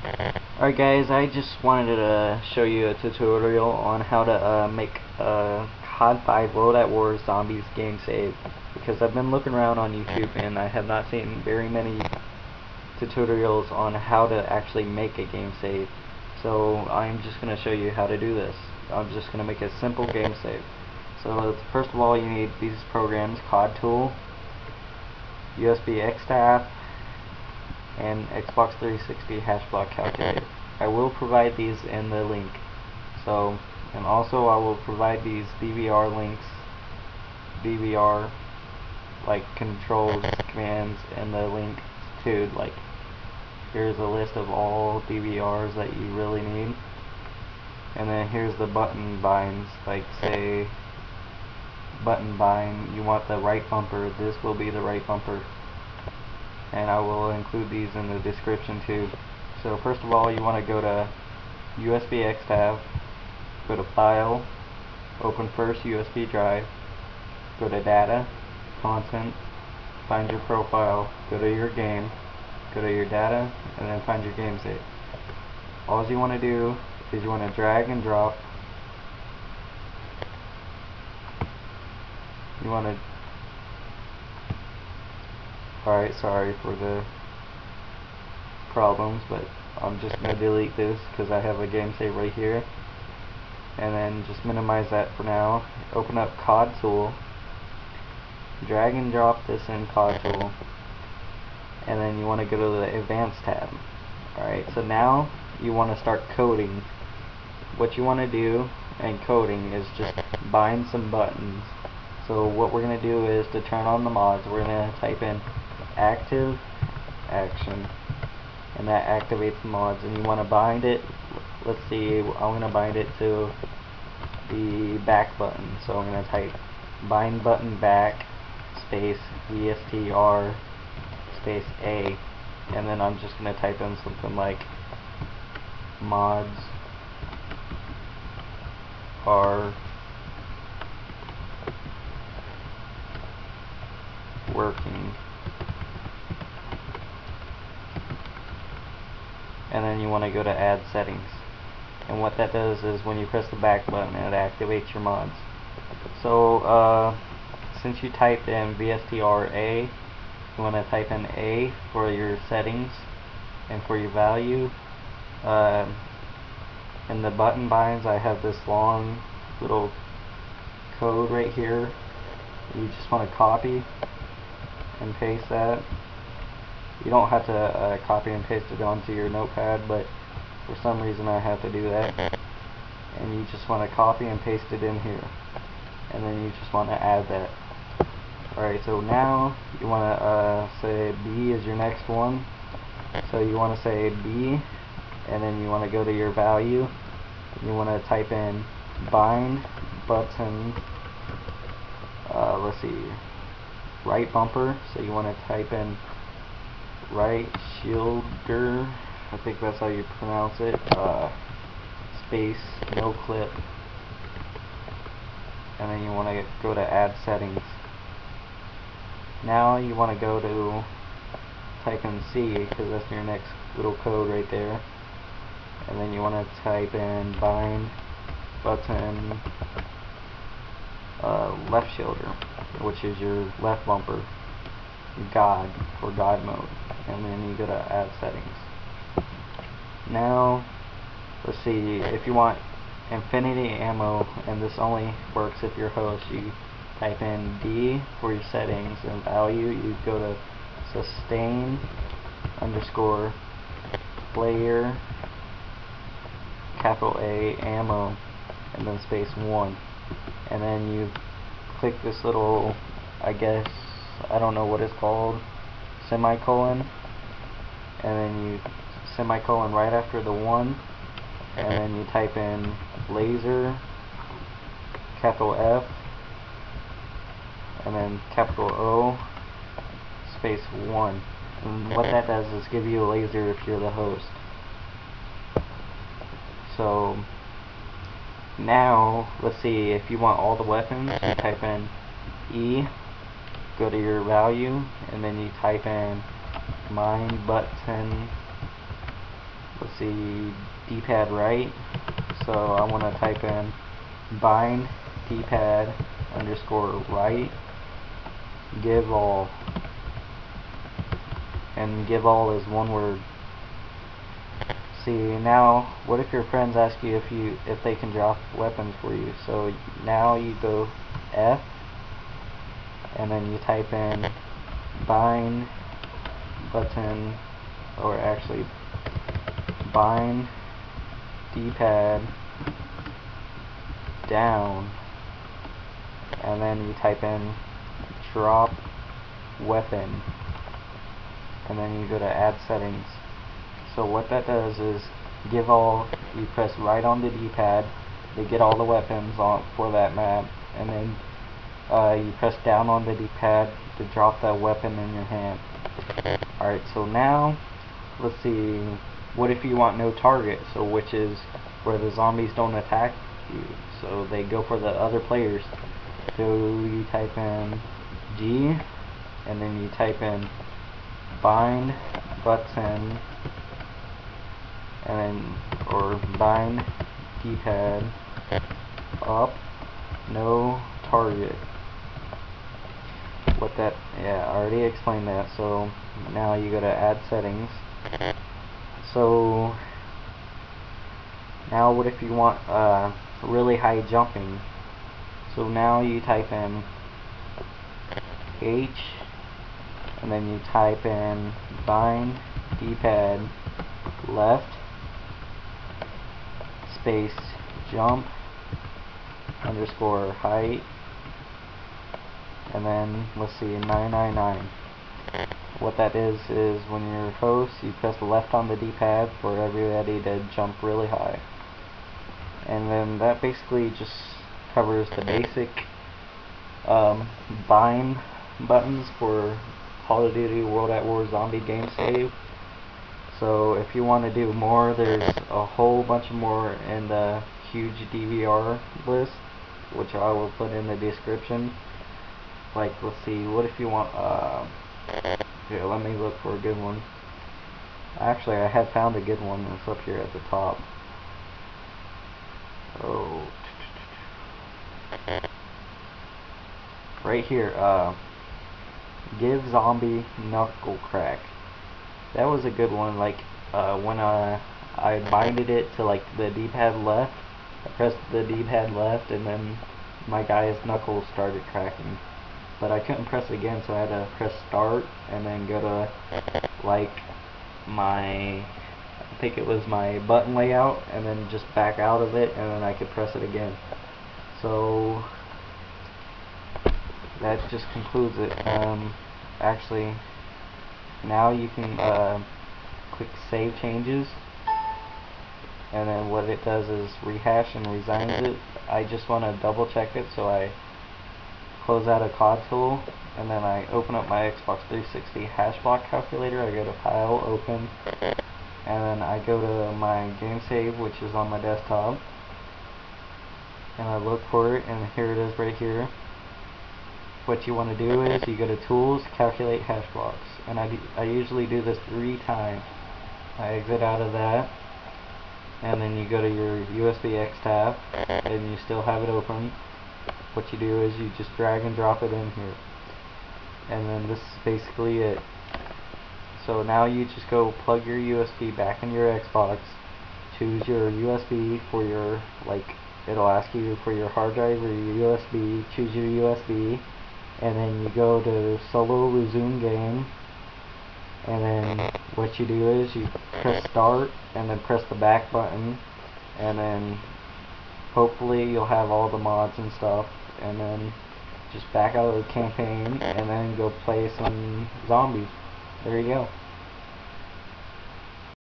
Alright guys, I just wanted to show you a tutorial on how to make a COD 5 World at War Zombies game save, because I've been looking around on YouTube and I have not seen very many tutorials on how to actually make a game save. So I'm just going to show you how to do this. I'm just going to make a simple game save. So first of all, you need these programs: COD Tool, USB Extap, and Xbox 360 hash block calculator. I will provide these in the link. And also I will provide these DVR links, DVR like controls, commands in the link too. Like, here's a list of all DVRs that you really need, and then here's the button binds. Like, say button bind, you want the right bumper, this will be the right bumper, and I will include these in the description too. So first of all, you want to go to USB Extap, go to File, open first USB drive, go to Data, Content, find your profile, go to your game, go to your data, and then find your game save. All you want to do is you want to drag and drop. You want to Alright, sorry for the problems, but I'm just going to delete this because I have a game save right here. And then just minimize that for now. Open up COD Tool, drag and drop this in COD Tool, and then you want to go to the Advanced tab. Alright, so now you want to start coding. What you want to do in coding is just bind some buttons. So what we're going to do is, to turn on the mods, we're going to type in active action, and that activates the mods. And you want to bind it, let's see, I'm going to bind it to the back button. So I'm going to type bind button back space vstr space A, and then I'm just going to type in something like mods are working, and then you want to go to add settings. And what that does is, when you press the back button, it activates your mods. So since you typed in vstr A, you want to type in A for your settings and for your value. In the button binds, I have this long little code right here. You just want to copy and paste that. You don't have to copy and paste it onto your notepad, but for some reason I have to do that. And you just want to copy and paste it in here, and then you just want to add that. Alright, so now you want to say B is your next one. So you want to say B, and then you want to go to your value. You want to type in bind button, let's see, right bumper. So you want to type in right shielder, I think that's how you pronounce it, space no clip, and then you want to go to add settings. Now you want to go to type in C, because that's your next little code right there, and then you want to type in bind button left shielder, which is your left bumper, God, for God mode, and then you go to add settings. Now let's see, if you want infinity ammo, and this only works if you're host, you type in D for your settings, and value, you go to sustain underscore player capital A ammo, and then space 1, and then you click this little, I guess, I don't know what it's called, semicolon, and then you semicolon right after the 1, and then you type in laser capital F, and then capital O space 1. And what that does is give you a laser if you're the host. So now let's see, if you want all the weapons, you type in E, go to your value, and then you type in mine button, let's see, D-pad right, so I want to type in bind D-pad underscore right give all, and give all is one word. See, now what if your friends ask you if they can drop weapons for you? So now you go F and then you type in bind button, or actually bind D-pad down, and then you type in drop weapon, and then you go to add settings. So what that does is give all, you press right on the D-pad to get all the weapons on for that map, and then you press down on the D-pad to drop that weapon in your hand. Alright, so now let's see, what if you want no target, so which is where the zombies don't attack you, so they go for the other players. So you type in G and then you type in bind button, and then, or bind D-pad up no target. What that, yeah, I already explained that. So now you go to add settings. So now what if you want really high jumping? So now you type in H and then you type in bind D-pad left space jump underscore height, and then let's see, 999. What that is when you're host, you press left on the D-pad for everybody to jump really high. And then that basically just covers the basic bind buttons for Call of Duty World at War Zombie Game Save. So if you want to do more, there's a whole bunch more in the huge DVR list, which I will put in the description. Like, let's see, what if you want, here, let me look for a good one. Actually, I have found a good one. It's up here at the top. Oh, right here, give zombie knuckle crack. That was a good one. Like, when I binded it to like the D-pad left, I pressed the D-pad left and then my guy's knuckles started cracking. But I couldn't press it again, so I had to press start and then go to like my, I think it was my button layout, and then just back out of it, and then I could press it again. So that just concludes it. Actually, now you can click save changes, and then what it does is rehash and resigns it. I just want to double check it, so I close out a COD tool, and then I open up my Xbox 360 hash block calculator. I go to File, Open, and then I go to my game save, which is on my desktop, and I look for it, and here it is right here. What you want to do is you go to Tools, Calculate Hash Blocks, and I usually do this 3 times. I exit out of that, and then you go to your USB-X tab, and you still have it open. What you do is you just drag and drop it in here, and then this is basically it. So now you just go plug your USB back in your Xbox, choose your USB for your, like, it'll ask you for your hard drive or your USB, choose your USB, and then you go to solo resume game, and then what you do is you press start and then press the back button, and then hopefully you'll have all the mods and stuff, and then just back out of the campaign and then go play some zombies. There you go.